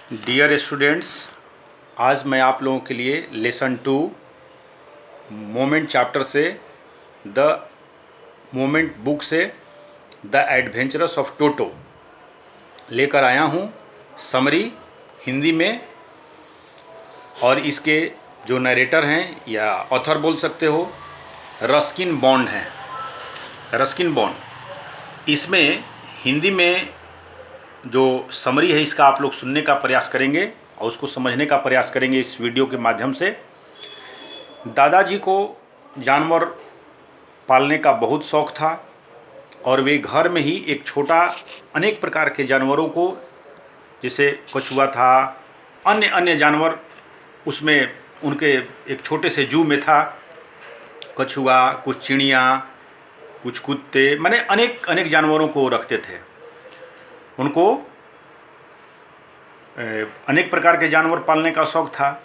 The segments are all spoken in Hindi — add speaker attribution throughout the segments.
Speaker 1: डियर स्टूडेंट्स, आज मैं आप लोगों के लिए लेसन 2 मोमेंट चैप्टर से द मोमेंट बुक से द एडवेंचरस ऑफ टोटो लेकर आया हूँ। समरी हिंदी में, और इसके जो नरेटर हैं या ऑथर बोल सकते हो, रस्किन बॉन्ड हैं। Ruskin bond. इसमें हिंदी में जो समरी है इसका आप लोग सुनने का प्रयास करेंगे और उसको समझने का प्रयास करेंगे इस वीडियो के माध्यम से। दादाजी को जानवर पालने का बहुत शौक़ था और वे घर में ही एक छोटा अनेक प्रकार के जानवरों को, जैसे कछुआ था, अन्य अन्य जानवर उसमें उनके एक छोटे से जू में था। कछुआ, कुछ चिड़िया, कुछ कुत्ते, माने अनेक अनेक जानवरों को रखते थे। उनको अनेक प्रकार के जानवर पालने का शौक़ था।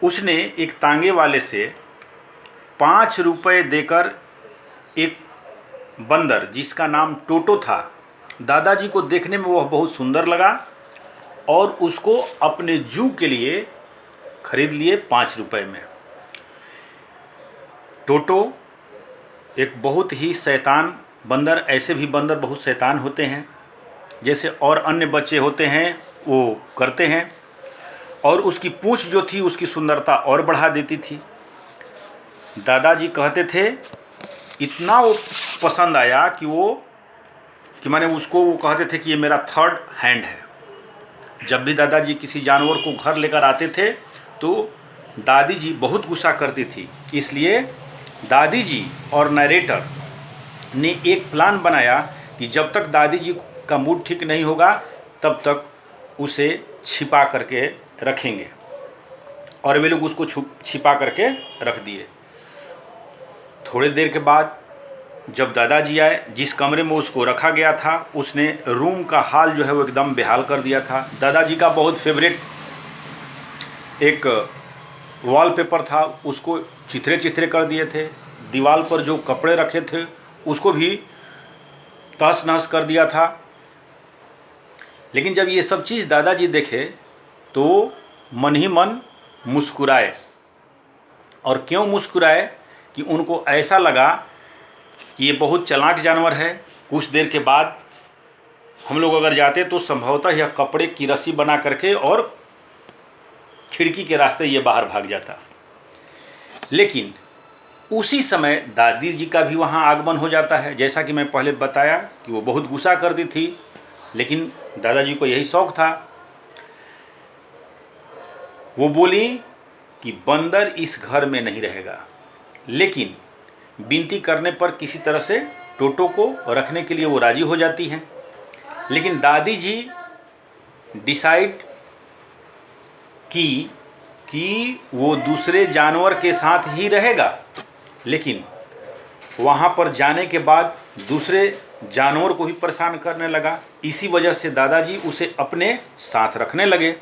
Speaker 1: उसने एक तांगे वाले से 5 रुपये देकर एक बंदर जिसका नाम टोटो था, दादाजी को देखने में वह बहुत सुंदर लगा और उसको अपने जू के लिए खरीद लिए 5 रुपये में। टोटो एक बहुत ही शैतान बंदर, ऐसे भी बंदर बहुत शैतान होते हैं, जैसे और अन्य बच्चे होते हैं वो करते हैं, और उसकी पूंछ जो थी उसकी सुंदरता और बढ़ा देती थी। दादाजी कहते थे, इतना वो पसंद आया कि माने उसको वो कहते थे कि ये मेरा थर्ड हैंड है। जब भी दादाजी किसी जानवर को घर लेकर आते थे तो दादी जी बहुत गुस्सा करती थी। इसलिए दादी जी और नरेटर ने एक प्लान बनाया कि जब तक दादी जी का मूड ठीक नहीं होगा तब तक उसे छिपा करके रखेंगे, और वे लोग उसको छिपा करके रख दिए। थोड़ी देर के बाद जब दादाजी आए, जिस कमरे में उसको रखा गया था उसने रूम का हाल जो है वो एकदम बेहाल कर दिया था। दादाजी का बहुत फेवरेट एक वॉलपेपर था, उसको चिथरे चिथरे कर दिए थे। दीवार पर जो कपड़े रखे थे उसको भी तहस नहस कर दिया था। लेकिन जब ये सब चीज़ दादाजी देखे तो मन ही मन मुस्कुराए। और क्यों मुस्कुराए? कि उनको ऐसा लगा कि ये बहुत चालाक जानवर है। कुछ देर के बाद हम लोग अगर जाते तो संभवतः यह कपड़े की रस्सी बना करके और खिड़की के रास्ते ये बाहर भाग जाता। लेकिन उसी समय दादी जी का भी वहाँ आगमन हो जाता है। जैसा कि मैं पहले बताया कि वो बहुत गुस्सा करती थी, लेकिन दादाजी को यही शौक़ था। वो बोली कि बंदर इस घर में नहीं रहेगा, लेकिन विनती करने पर किसी तरह से टोटो को रखने के लिए वो राजी हो जाती हैं। लेकिन दादी जी डिसाइड की कि वो दूसरे जानवर के साथ ही रहेगा, लेकिन वहाँ पर जाने के बाद दूसरे जानवर को भी परेशान करने लगा। इसी वजह से दादाजी उसे अपने साथ रखने लगे।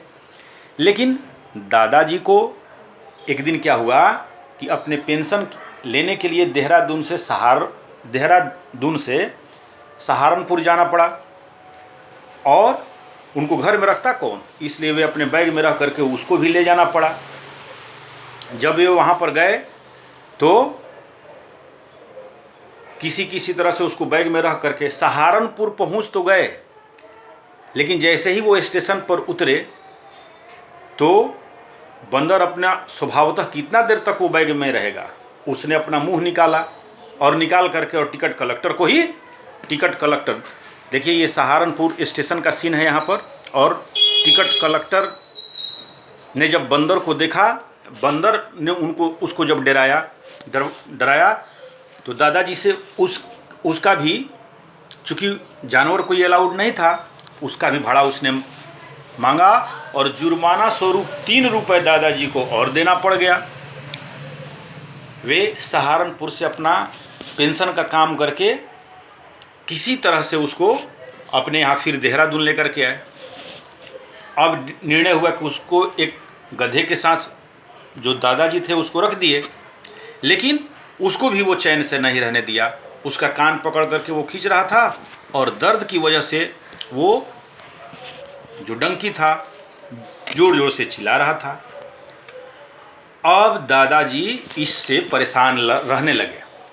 Speaker 1: लेकिन दादाजी को एक दिन क्या हुआ कि अपने पेंशन लेने के लिए देहरादून से सहारनपुर जाना पड़ा, और उनको घर में रखता कौन, इसलिए वे अपने बैग में रख करके उसको भी ले जाना पड़ा। जब वे वहाँ पर गए तो किसी तरह से उसको बैग में रख करके सहारनपुर पहुँच तो गए, लेकिन जैसे ही वो स्टेशन पर उतरे तो बंदर अपना स्वभावतः कितना देर तक वो बैग में रहेगा, उसने अपना मुंह निकाला और निकाल करके और टिकट कलेक्टर देखिए, ये सहारनपुर स्टेशन का सीन है यहाँ पर। और टिकट कलेक्टर ने जब बंदर को देखा, बंदर ने उसको जब डराया तो दादाजी से उसका भी, चूँकि जानवर कोई अलाउड नहीं था, उसका भी भाड़ा उसने मांगा और जुर्माना स्वरूप 3 रुपये दादाजी को और देना पड़ गया। वे सहारनपुर से अपना पेंशन का काम करके किसी तरह से उसको अपने यहाँ फिर देहरादून लेकर के आए। अब निर्णय हुआ कि उसको एक गधे के साथ जो दादाजी थे उसको रख दिए, लेकिन उसको भी वो चैन से नहीं रहने दिया। उसका कान पकड़ करके वो खींच रहा था और दर्द की वजह से वो जो डंकी था जोर जोर से चिल्ला रहा था। अब दादाजी इससे परेशान रहने लगे।